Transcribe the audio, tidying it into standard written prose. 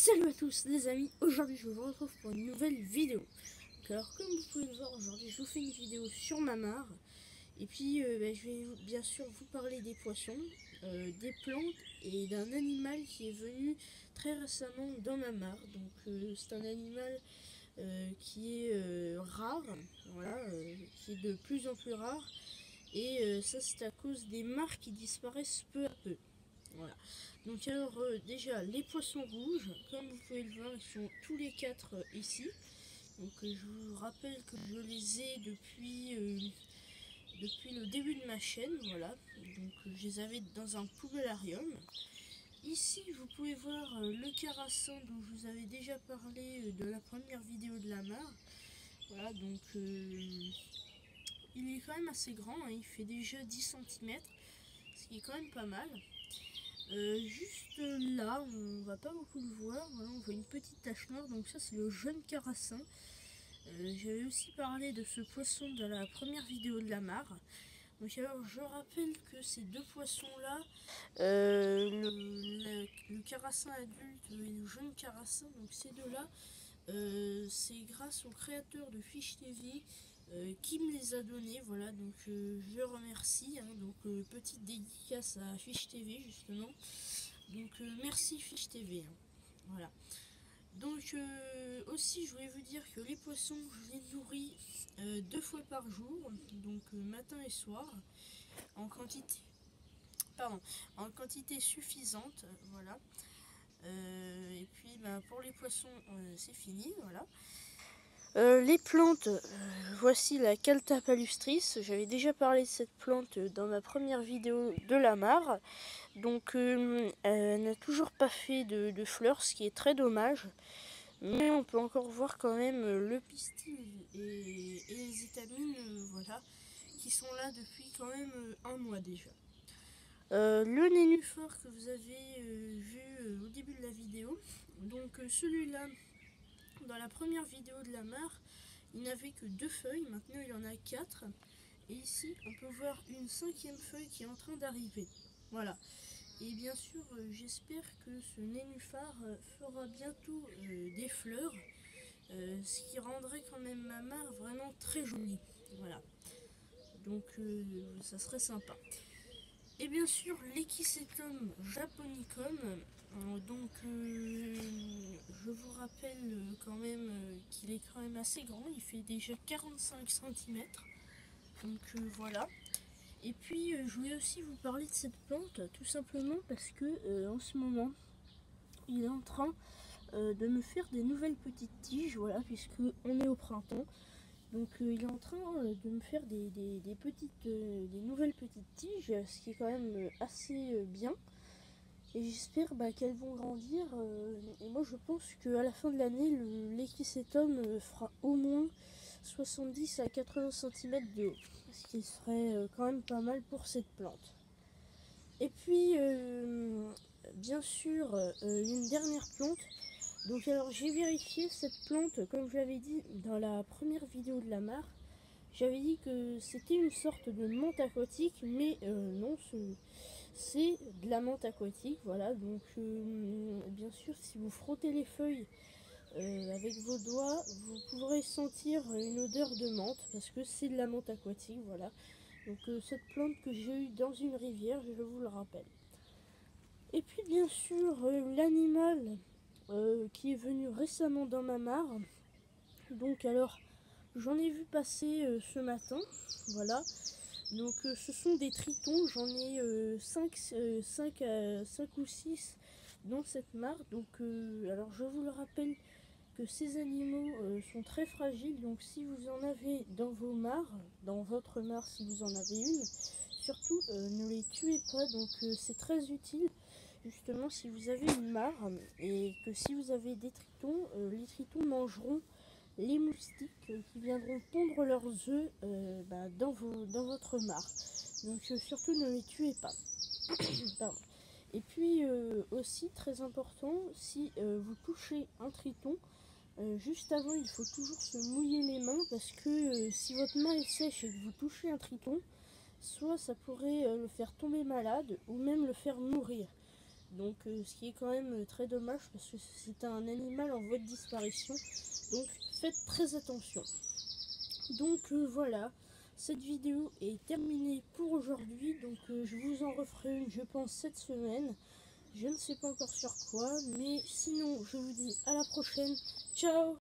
Salut à tous les amis, aujourd'hui je vous retrouve pour une nouvelle vidéo. Alors comme vous pouvez le voir aujourd'hui, je vous fais une vidéo sur ma mare. Et puis je vais bien sûr vous parler des poissons, des plantes et d'un animal qui est venu très récemment dans ma mare. Donc c'est un animal qui est rare, voilà, qui est de plus en plus rare. Et ça c'est à cause des mares qui disparaissent peu à peu. Voilà. Donc alors déjà les poissons rouges, comme vous pouvez le voir, ils sont tous les quatre ici. Donc je vous rappelle que je les ai depuis le début de ma chaîne, voilà. Donc je les avais dans un poubellarium. Ici vous pouvez voir le carassin dont je vous avais déjà parlé de la première vidéo de la mare. Voilà, donc il est quand même assez grand, hein, il fait déjà 10 cm, ce qui est quand même pas mal. Juste là, on va pas beaucoup le voir, voilà, on voit une petite tache noire, donc ça c'est le jeune carassin. J'avais aussi parlé de ce poisson dans la première vidéo de la mare. Donc alors je rappelle que ces deux poissons là, le carassin adulte et le jeune carassin, donc ces deux là, c'est grâce au créateur de Fish TV qui me les a donnés, voilà, donc je le remercie, hein, donc petite dédicace à Fish TV justement, donc merci Fish TV, hein, voilà. Donc aussi je voulais vous dire que les poissons je les nourris 2 fois par jour, donc matin et soir, en quantité suffisante, voilà. Et puis pour les poissons c'est fini, voilà. Les plantes, voici la Caltha palustris. J'avais déjà parlé de cette plante dans ma première vidéo de la mare. Donc elle n'a toujours pas fait de fleurs, ce qui est très dommage. Mais on peut encore voir quand même le pistil et les étamines, voilà, qui sont là depuis quand même un mois déjà. Le nénuphar que vous avez vu au début de la vidéo, donc celui-là, dans la première vidéo de la mare, il n'avait que 2 feuilles, maintenant il en a 4. Et ici, on peut voir une 5e feuille qui est en train d'arriver. Voilà. Et bien sûr, j'espère que ce nénuphar fera bientôt des fleurs, ce qui rendrait quand même ma mare vraiment très jolie. Voilà. Donc, ça serait sympa. Et bien sûr, l'Echisetum japonicum. Donc, je vous rappelle quand même qu'il est quand même assez grand. Il fait déjà 45 cm. Donc, voilà. Et puis, je voulais aussi vous parler de cette plante, tout simplement parce que en ce moment, il est en train de me faire des nouvelles petites tiges, voilà, puisque on est au printemps. Donc il est en train de me faire des nouvelles petites tiges, ce qui est quand même assez bien. Et j'espère qu'elles vont grandir. Et moi je pense qu'à la fin de l'année, l'Echisetum fera au moins 70 à 80 cm de haut. Ce qui serait quand même pas mal pour cette plante. Et puis bien sûr une dernière plante. Donc alors j'ai vérifié cette plante, comme je l'avais dit dans la première vidéo de la mare. J'avais dit que c'était une sorte de menthe aquatique, mais non, c'est de la menthe aquatique, voilà. Donc bien sûr, si vous frottez les feuilles avec vos doigts, vous pourrez sentir une odeur de menthe, parce que c'est de la menthe aquatique, voilà. Donc cette plante que j'ai eue dans une rivière, je vous le rappelle. Et puis bien sûr, l'animal qui est venu récemment dans ma mare. Donc alors, j'en ai vu passer ce matin, voilà. Donc ce sont des tritons, j'en ai 5 ou 6 dans cette mare. Donc alors je vous le rappelle que ces animaux sont très fragiles, donc si vous en avez dans vos mares, dans votre mare si vous en avez une, surtout ne les tuez pas, donc c'est très utile. Justement, si vous avez une mare et que si vous avez des tritons, les tritons mangeront les moustiques qui viendront pondre leurs œufs dans votre mare. Donc surtout ne les tuez pas. Et puis aussi très important, si vous touchez un triton, juste avant il faut toujours se mouiller les mains parce que si votre main est sèche et que vous touchez un triton, soit ça pourrait le faire tomber malade ou même le faire mourir. Donc ce qui est quand même très dommage parce que c'est un animal en voie de disparition. Donc faites très attention. Donc voilà, cette vidéo est terminée pour aujourd'hui. Donc je vous en referai une, je pense, cette semaine. Je ne sais pas encore sur quoi, mais sinon je vous dis à la prochaine. Ciao!